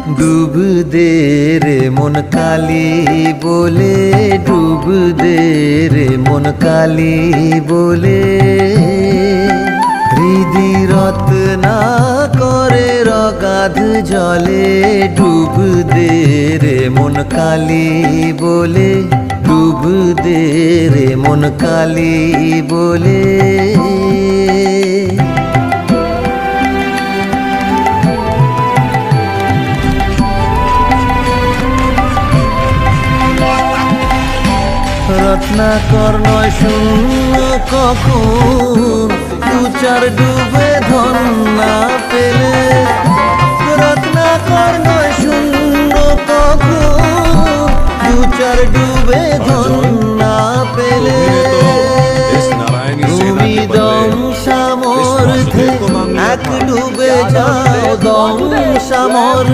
ডুব দে রে মন কালি বলে, ডুব দে রে মন কালি বলে। হৃদি রত্না করে রগাধ জলে, ডুব দে রে মন কালি বলে, ডুব দে রে মন কালি বলে। রত্নাকর নয় শূন্য কখন, দু চার ডুবে ধন না পেলে। রত্নাকর নয় শূন্য কখন, দু চার ডুবে ধন না পেলে। তুমি দম সামর্থ্যে এক ডুবে যাও, দম সামর্থ্যে